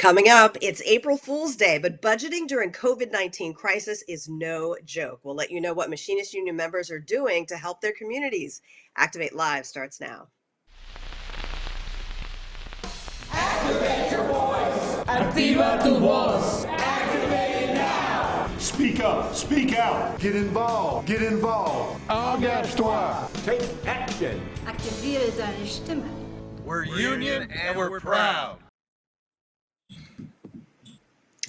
Coming up, it's April Fool's Day, but budgeting during COVID-19 crisis is no joke. We'll let you know what Machinist Union members are doing to help their communities. Activate Live starts now. Activate your voice. Activa tu voz. Activate it now. Speak up. Speak out. Get involved. Get involved. Engage-toi. Take action. Aktiviere deine Stimme. We're union and we're proud.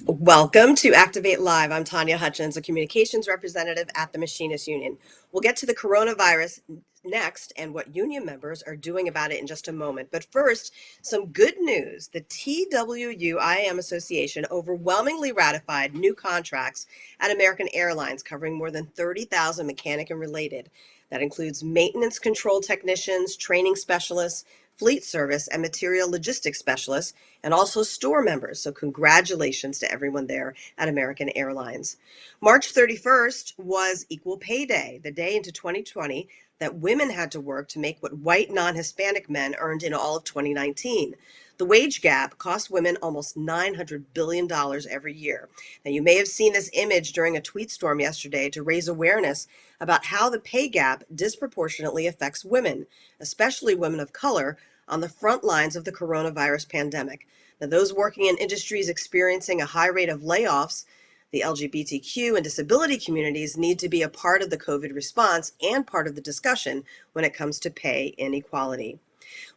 Welcome to Activate Live. I'm Tanya Hutchins, a communications representative at the Machinist Union. We'll get to the coronavirus next and what union members are doing about it in just a moment. But first, some good news. The TWU-IAM Association overwhelmingly ratified new contracts at American Airlines covering more than 30,000 mechanic and related. That includes maintenance control technicians, training specialists, fleet service and material logistics specialists, and also store members. So congratulations to everyone there at American Airlines. March 31st was Equal Pay Day, the day into 2020 that women had to work to make what white non-Hispanic men earned in all of 2019. The wage gap cost women almost $900 billion every year. Now, you may have seen this image during a tweet storm yesterday to raise awareness about how the pay gap disproportionately affects women, especially women of color, on the front lines of the coronavirus pandemic. Now, those working in industries experiencing a high rate of layoffs, the LGBTQ and disability communities need to be a part of the COVID response and part of the discussion when it comes to pay inequality.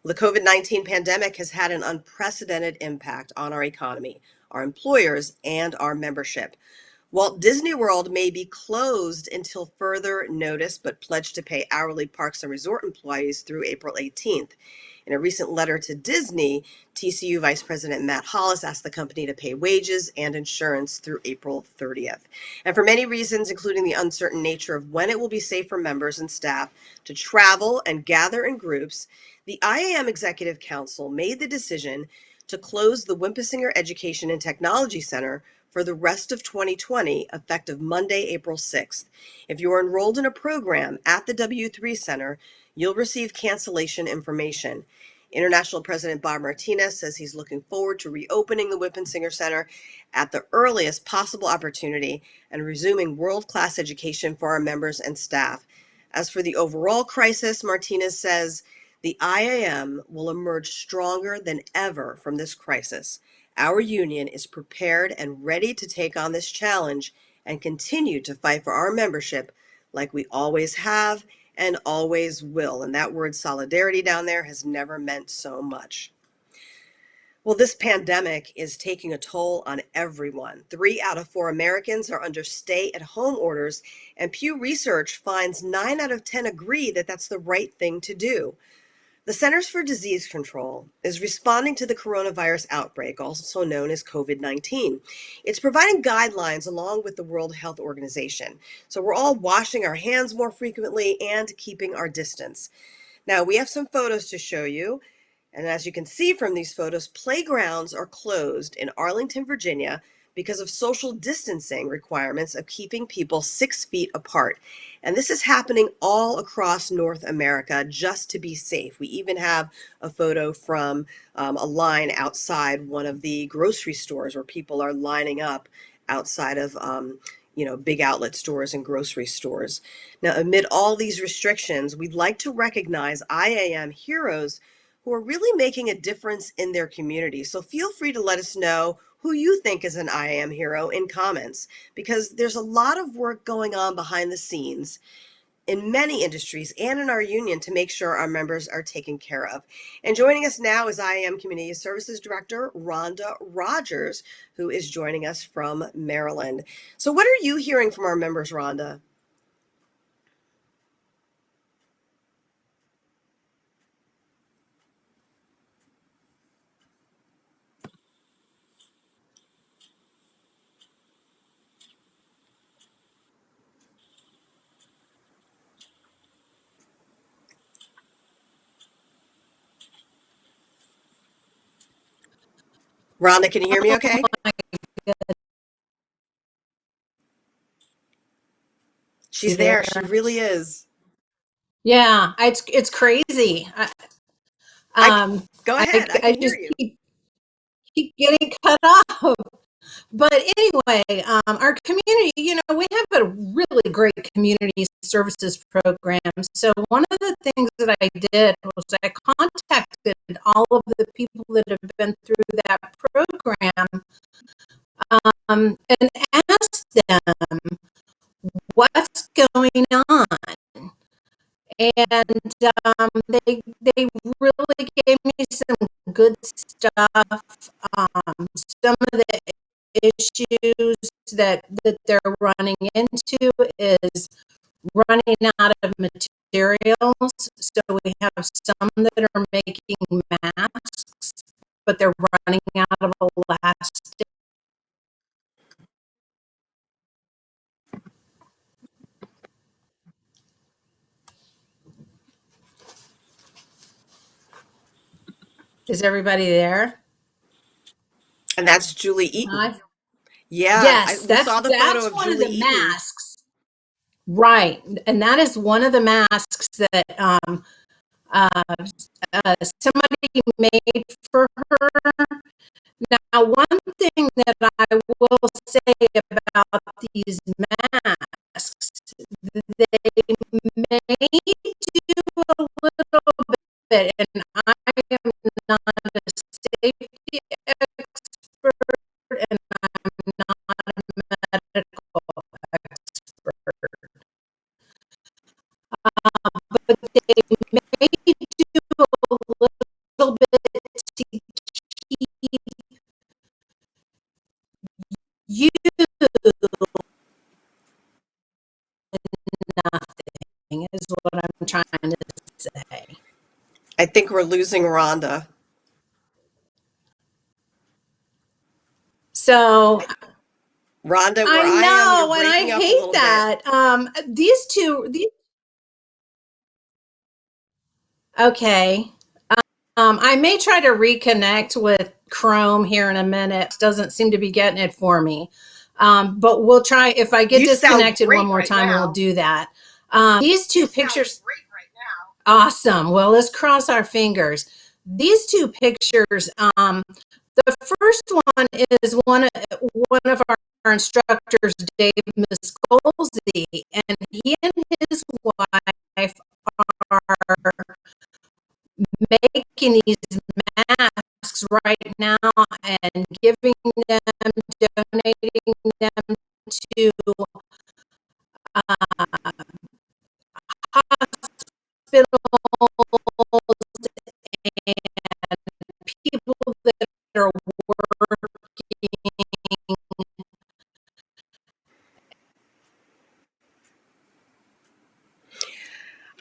Well, the COVID-19 pandemic has had an unprecedented impact on our economy, our employers, and our membership. Walt Disney World may be closed until further notice, but pledged to pay hourly parks and resort employees through April 18th. In a recent letter to Disney, TCU Vice President Matt Hollis asked the company to pay wages and insurance through April 30th. And for many reasons, including the uncertain nature of when it will be safe for members and staff to travel and gather in groups, the IAM Executive Council made the decision to close the Wimpesinger Education and Technology Center for the rest of 2020, effective Monday, April 6th. If you're enrolled in a program at the W3 Center, you'll receive cancellation information. International President Bob Martinez says he's looking forward to reopening the Wimpesinger Center at the earliest possible opportunity and resuming world-class education for our members and staff. As for the overall crisis, Martinez says the IAM will emerge stronger than ever from this crisis. Our union is prepared and ready to take on this challenge and continue to fight for our membership like we always have and always will. And that word solidarity down there has never meant so much. Well, this pandemic is taking a toll on everyone. 3 out of 4 Americans are under stay-at-home orders, and Pew Research finds 9 out of 10 agree that that's the right thing to do. The Centers for Disease Control is responding to the coronavirus outbreak, also known as COVID-19. It's providing guidelines along with the World Health Organization. So we're all washing our hands more frequently and keeping our distance. Now, we have some photos to show you. And as you can see from these photos, playgrounds are closed in Arlington, Virginia, because of social distancing requirements of keeping people 6 feet apart. And this is happening all across North America just to be safe. We even have a photo from a line outside one of the grocery stores where people are lining up outside of big outlet stores and grocery stores. Now, amid all these restrictions, we'd like to recognize IAM heroes who are really making a difference in their community. So feel free to let us know who you think is an IAM hero in comments, because there's a lot of work going on behind the scenes in many industries and in our union to make sure our members are taken care of. And joining us now is IAM Community Services Director Rhonda Rogers, who is joining us from Maryland. So what are you hearing from our members, Rhonda? Rhonda, can you hear me okay? She's there. She really is. Yeah, it's crazy. Go ahead. I can hear you. keep getting cut off. But anyway, our community, we have a really great community services program. So one of the things that I did was I contacted all of the people that have been through that program, and asked them what's going on. And they really gave me some good stuff. Some of the issues that they're running into is running out of materials. So we have some that are making masks, but they're running out of elastic. Is everybody there? And that's Julie Eaton. Hi. Yeah, Yes, we saw the photo that's of one of Julie the Eaton. masks. Right. And that is one of the masks that somebody made for her. Now, one thing that I will say about these masks, they may do a little bit, and I am not a safety expert, and I'm not a medical expert, but they may do a little bit to keep you nothing, is what I'm trying to say. I think we're losing Rhonda. So Rhonda, where I I am, you're know, and I breaking up a hate little bit. that. These okay. I may try to reconnect with Chrome here in a minute. It doesn't seem to be getting it for me. But we'll try. If I get You sound disconnected one great more right time, we'll now. do that. These two pictures. Awesome. Well, let's cross our fingers. These two pictures, the first one is one of our instructors, Dave Miscolzi, and he and his wife are making these masks right now and giving them, donating them to hospitals and people that are working.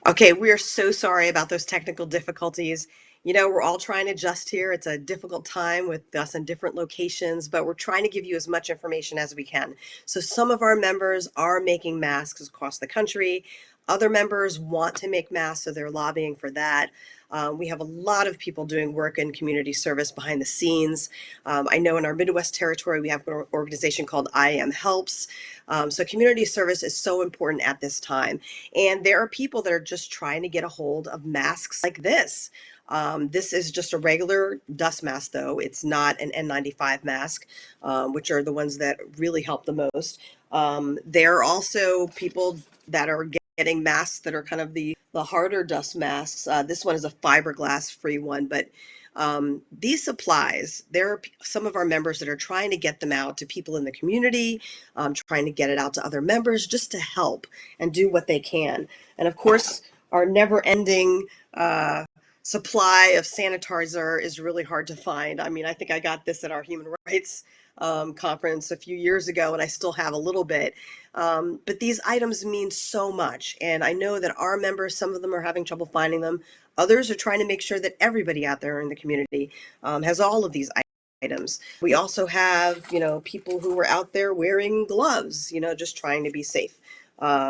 Okay, we are so sorry about those technical difficulties. We're all trying to adjust here. It's a difficult time with us in different locations, but we're trying to give you as much information as we can. So, some of our members are making masks across the country. Other members want to make masks, so they're lobbying for that. We have a lot of people doing work in community service behind the scenes. I know in our Midwest territory, we have an organization called I Am Helps. So, community service is so important at this time. And there are people that are just trying to get a hold of masks like this. This is just a regular dust mask, though. It's not an N95 mask, which are the ones that really help the most. There are also people that are getting masks that are kind of the harder dust masks. This one is a fiberglass free one, but these supplies, there are some of our members that are trying to get them out to people in the community, trying to get it out to other members just to help and do what they can. And of course, our never ending supply of sanitizer is really hard to find. I mean, I think I got this at our human rights conference a few years ago, and I still have a little bit. But these items mean so much. And I know that our members, some of them are having trouble finding them. Others are trying to make sure that everybody out there in the community has all of these items. We also have, people who were out there wearing gloves, just trying to be safe.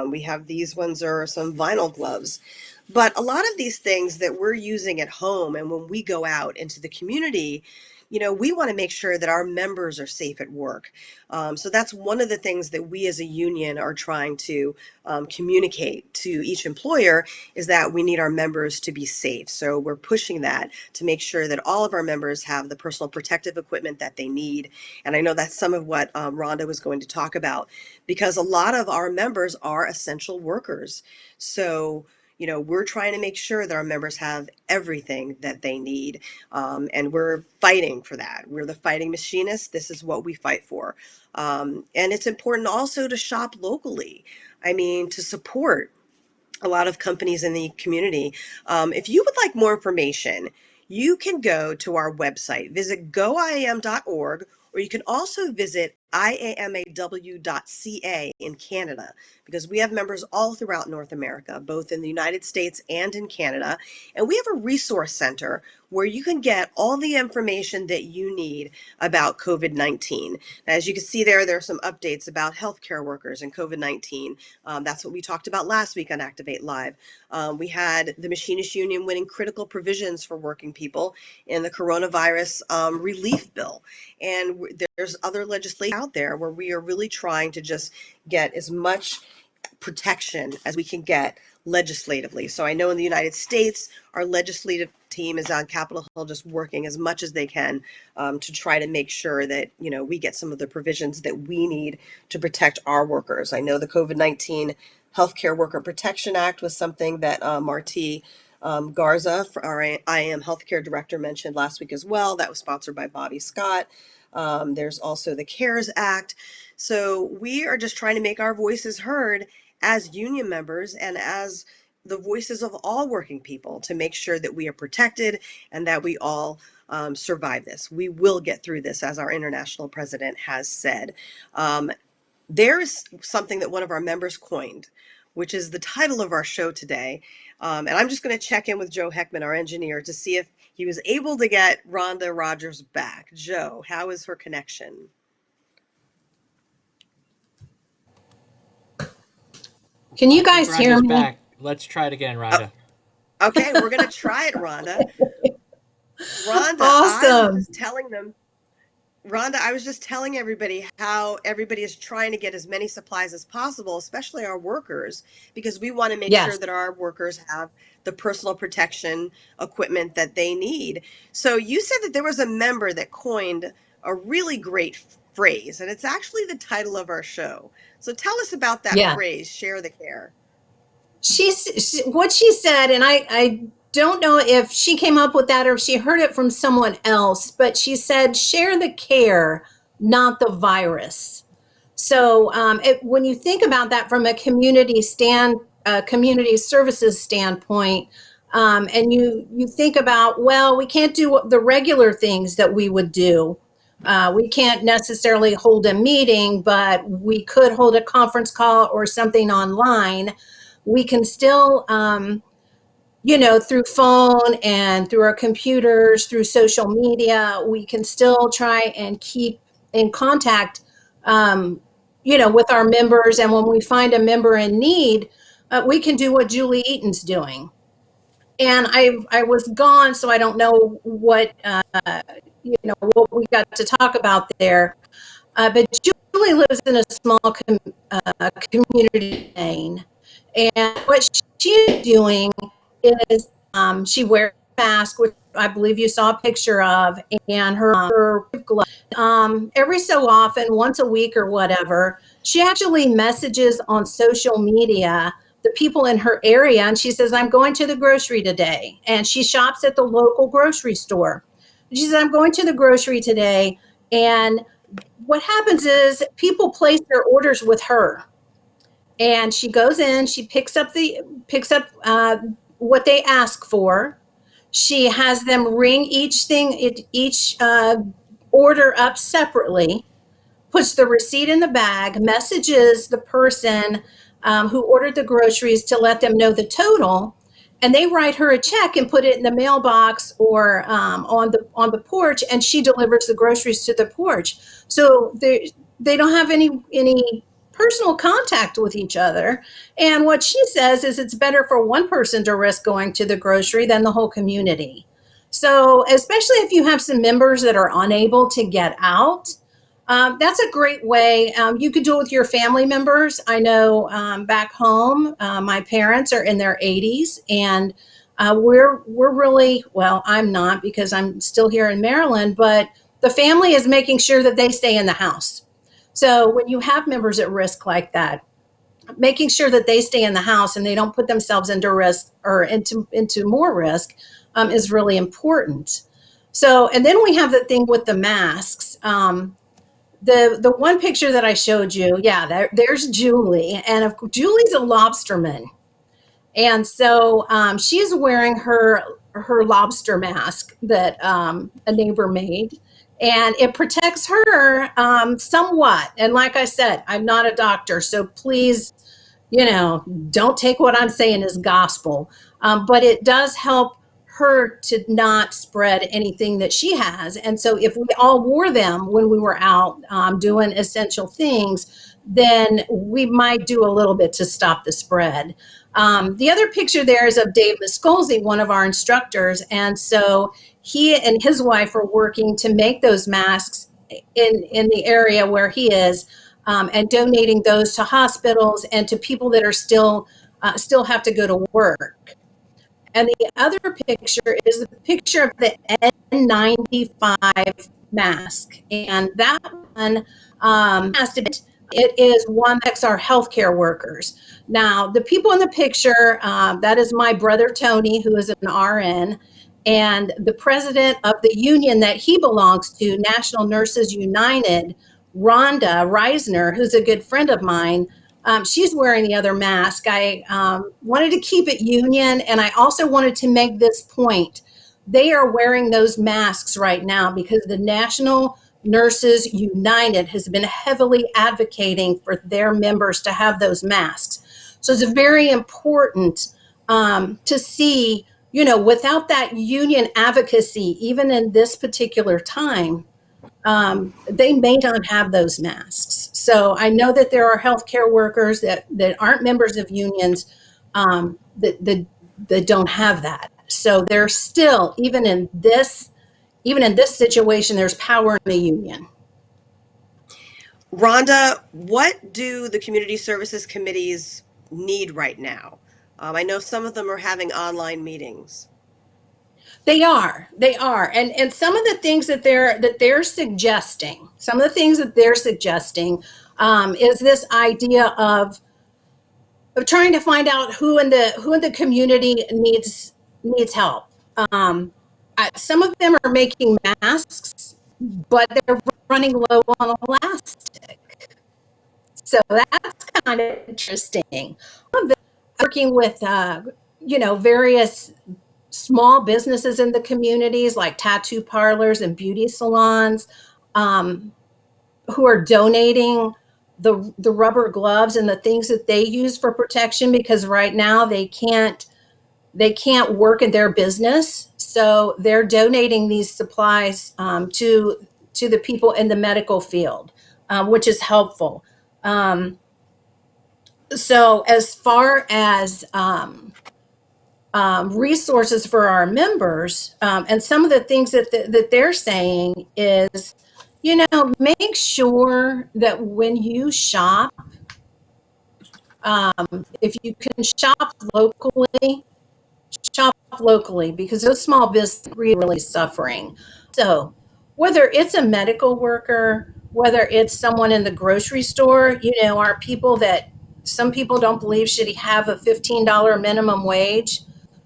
We have these ones are some vinyl gloves. But a lot of these things that we're using at home and when we go out into the community we want to make sure that our members are safe at work. So that's one of the things that we as a union are trying to communicate to each employer, is that we need our members to be safe. So we're pushing that to make sure that all of our members have the personal protective equipment that they need. And I know that's some of what Rhonda was going to talk about, because a lot of our members are essential workers. So we're trying to make sure that our members have everything that they need. And we're fighting for that. We're the fighting machinists. This is what we fight for. And it's important also to shop locally. I mean, to support a lot of companies in the community. If you would like more information, you can go to our website, visit goiam.org, or you can also visit iamaw.ca in Canada, because we have members all throughout North America, both in the United States and in Canada. And we have a resource center where you can get all the information that you need about COVID-19. As you can see there are some updates about healthcare workers and COVID-19. That's what we talked about last week on Activate Live. We had the Machinists Union winning critical provisions for working people in the coronavirus relief bill. And there's other legislation out there where we are really trying to just get as much protection as we can get legislatively. So I know in the United States, our legislative team is on Capitol Hill just working as much as they can to try to make sure that, we get some of the provisions that we need to protect our workers. I know the COVID-19 Healthcare Worker Protection Act was something that Marti Garza, our IAM Healthcare Director, mentioned last week as well. That was sponsored by Bobby Scott. There's also the CARES Act. So we are just trying to make our voices heard as union members and as the voices of all working people, to make sure that we are protected and that we all survive this. We will get through this, as our international president has said. There's something that one of our members coined, which is the title of our show today. And I'm just going to check in with Joe Heckman, our engineer, to see if he was able to get Rhonda Rogers back. Joe, how is her connection? Can you guys hear Rhonda's me? back. Let's try it again, Rhonda. Okay, we're going to try it, Rhonda. Awesome. Rhonda, I was just telling everybody how everybody is trying to get as many supplies as possible, especially our workers, because we want to make Yes. sure that our workers have the personal protection equipment that they need. So you said that there was a member that coined a really great phrase, and it's actually the title of our show. So tell us about that Yeah. phrase, share the care. What she said, and I don't know if she came up with that or if she heard it from someone else, but she said, share the care, not the virus. So when you think about that from a community services standpoint, and you think about, well, we can't do the regular things that we would do. We can't necessarily hold a meeting, but we could hold a conference call or something online. We can still, through phone and through our computers, through social media, we can still try and keep in contact, with our members. And when we find a member in need, we can do what Julie Eaton's doing. And I was gone, so I don't know what what we got to talk about there. But Julie lives in a small community, and what she's doing is she wears a mask, which I believe you saw a picture of, and her glove. Every so often, once a week or whatever, she actually messages on social media the people in her area, and she says, I'm going to the grocery today. And she shops at the local grocery store. She says, I'm going to the grocery today. And what happens is people place their orders with her, and she goes in, she picks up what they ask for. She has them ring each order up separately, puts the receipt in the bag, messages the person who ordered the groceries to let them know the total, and they write her a check and put it in the mailbox or on the porch, and she delivers the groceries to the porch. So they don't have any personal contact with each other. And what she says is it's better for one person to risk going to the grocery than the whole community. So, especially if you have some members that are unable to get out, that's a great way. You could do it with your family members. I know back home, my parents are in their 80s, and we're really well. I'm not because I'm still here in Maryland, but the family is making sure that they stay in the house. So when you have members at risk like that, making sure that they stay in the house and they don't put themselves into risk or into more risk is really important. So, and then we have the thing with the masks. The one picture that I showed you, yeah, there's Julie, and Julie's a lobsterman, and so she's wearing her lobster mask that a neighbor made, and it protects her somewhat. And like I said, I'm not a doctor, so please, don't take what I'm saying as gospel, but it does help her to not spread anything that she has. And so if we all wore them when we were out doing essential things, then we might do a little bit to stop the spread. The other picture there is of Dave Miscolzi, one of our instructors. And so he and his wife are working to make those masks in the area where he is, and donating those to hospitals and to people that are still have to go to work. And the other picture is the picture of the N95 mask, and that one has to be. It is one that's our healthcare workers. Now, the people in the picture, that is my brother Tony, who is an RN, and the president of the union that he belongs to, National Nurses United, Rhonda Reisner, who's a good friend of mine. She's wearing the other mask. I wanted to keep it union, and I also wanted to make this point. They are wearing those masks right now because the National Nurses United has been heavily advocating for their members to have those masks. So it's very important to see, without that union advocacy, even in this particular time, they may not have those masks. So I know that there are healthcare workers that aren't members of unions that don't have that. So there's still, even in this situation, there's power in the union. Rhonda, what do the community services committees need right now? I know some of them are having online meetings. They are, and some of the things that they're suggesting, is this idea of trying to find out who in the community needs help. Some of them are making masks, but they're running low on elastic. So that's kind of interesting. Working with various small businesses in the communities like tattoo parlors and beauty salons, um, who are donating the rubber gloves and the things that they use for protection, because right now they can't work in their business, so they're donating these supplies to the people in the medical field, which is helpful. So as far as resources for our members, and some of the things that they're saying is, make sure that when you shop, if you can shop locally, because those small businesses are really suffering. So whether it's a medical worker, whether it's someone in the grocery store, are people that some people don't believe should have a $15 minimum wage.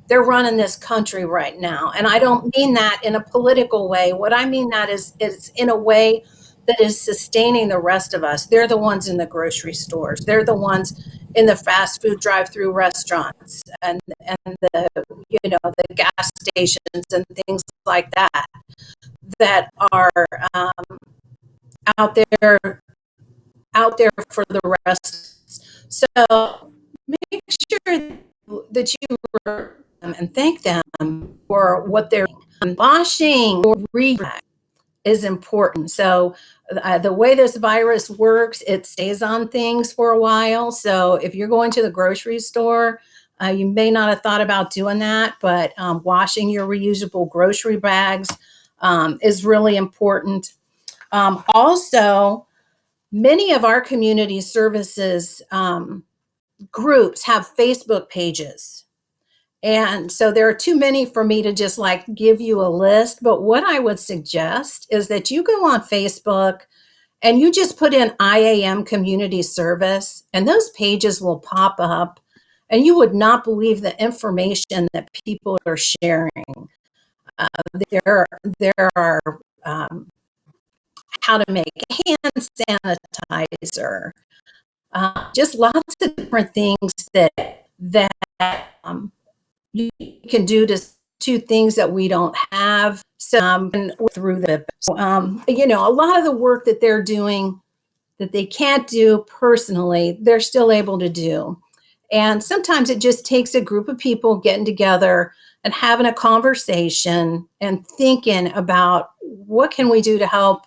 They're running this country right now. And I don't mean that in a political way. What I mean that is in a way that is sustaining the rest of us. They're the ones in the grocery stores. They're the ones in the fast food drive-through restaurants and the gas stations and things like that are out there for the rest. So make sure that you and thank them for what they're doing. Washing or repack is important. So the way this virus works, it stays on things for a while. So if you're going to the grocery store, You may not have thought about doing that, but washing your reusable grocery bags is really important. Also, many of our community services groups have Facebook pages. And so there are too many for me to just like give you a list. But what I would suggest is that you go on Facebook and you just put in IAM community service, and those pages will pop up. And you would not believe the information that people are sharing. Uh, there are how to make hand sanitizer, just lots of different things that you can do to things that we don't have. So and through the a lot of the work that they're doing that they can't do personally, they're still able to do. And sometimes it just takes a group of people getting together and having a conversation and thinking about what can we do to help,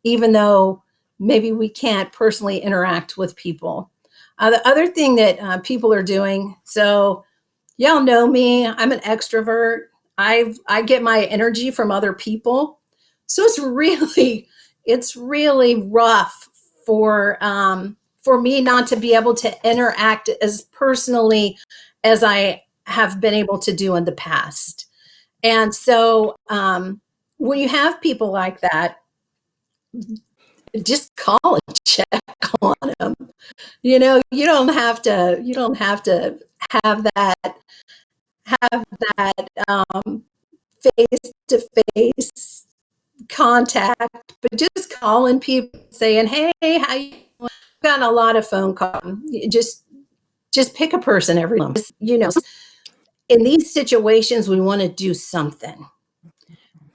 even though maybe we can't personally interact with people. The other thing that people are doing, so y'all know me, I'm an extrovert. I get my energy from other people. So it's really rough for me not to be able to interact as personally as I have been able to do in the past. And so when you have people like that, just call and check on them. You don't have to have that face to face contact, but just calling people saying, hey, how you doing? I've gotten a lot of phone calls. Just pick a person every month. In these situations, we want to do something.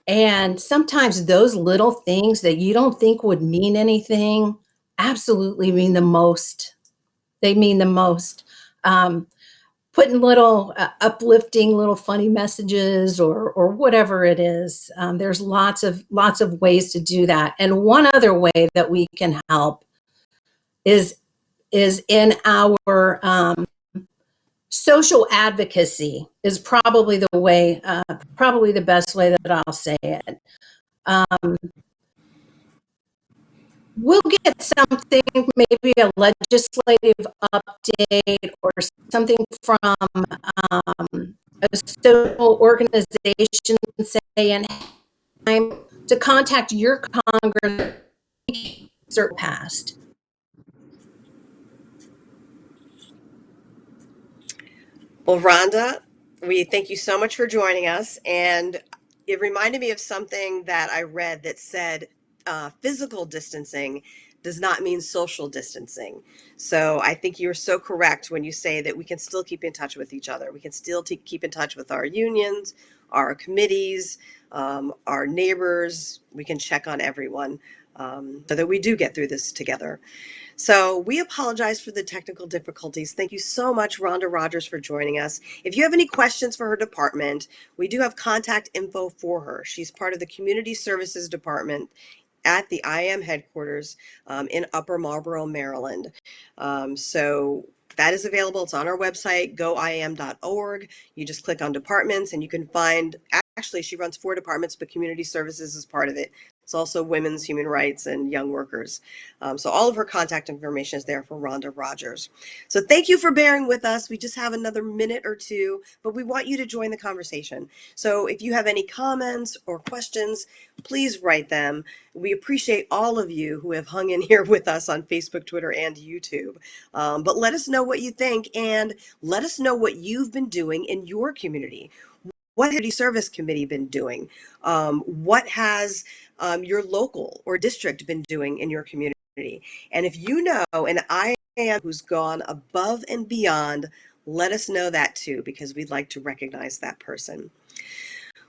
And sometimes those little things that you don't think would mean anything absolutely mean the most. They mean the most. Putting little uplifting little funny messages or whatever it is. There's lots of ways to do that. And one other way that we can help is in our social advocacy is probably probably the best way that I'll say it. We'll get something, maybe a legislative update or something from a social organization saying time to contact your Congress passed. Well, Rhonda, we thank you so much for joining us. And it reminded me of something that I read that said physical distancing does not mean social distancing. So I think you're so correct when you say that we can still keep in touch with each other. We can still keep in touch with our unions, our committees, our neighbors. We can check on everyone so that we do get through this together. So we apologize for the technical difficulties. Thank you so much, Rhonda Rogers, for joining us. If you have any questions for her department, we do have contact info for her. She's part of the Community Services Department at the IAM headquarters in Upper Marlboro, Maryland. So that is available. It's on our website, goiam.org. You just click on departments and you can find, actually, she runs 4 departments, but community services is part of it. It's also women's, human rights, and young workers. So all of her contact information is there for Rhonda Rogers. So thank you for bearing with us. We just have another minute or two, but we want you to join the conversation. So if you have any comments or questions, please write them. We appreciate all of you who have hung in here with us on Facebook, Twitter, and YouTube. But let us know what you think, and let us know what you've been doing in your community. What has community service committee been doing? What has your local or district been doing in your community? And if you know an IAM who's gone above and beyond, let us know that too, because we'd like to recognize that person.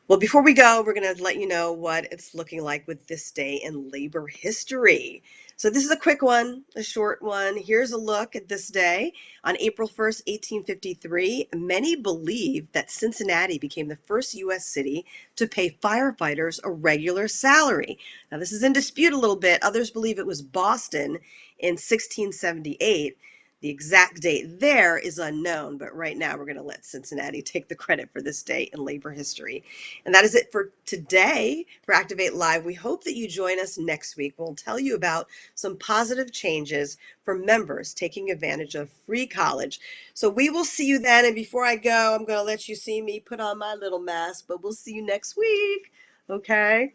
Well, before we go, we're going to let you know what it's looking like with this day in labor history. So this is a quick one, a short one. Here's a look at this day. On April 1st, 1853, many believe that Cincinnati became the first U.S. city to pay firefighters a regular salary. Now, this is in dispute a little bit. Others believe it was Boston in 1678. The exact date there is unknown, but right now we're going to let Cincinnati take the credit for this day in labor history. And that is it for today for Activate Live. We hope that you join us next week. We'll tell you about some positive changes for members taking advantage of free college. So we will see you then. And before I go, I'm going to let you see me put on my little mask, but we'll see you next week. Okay?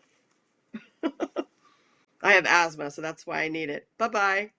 I have asthma, so that's why I need it. Bye-bye.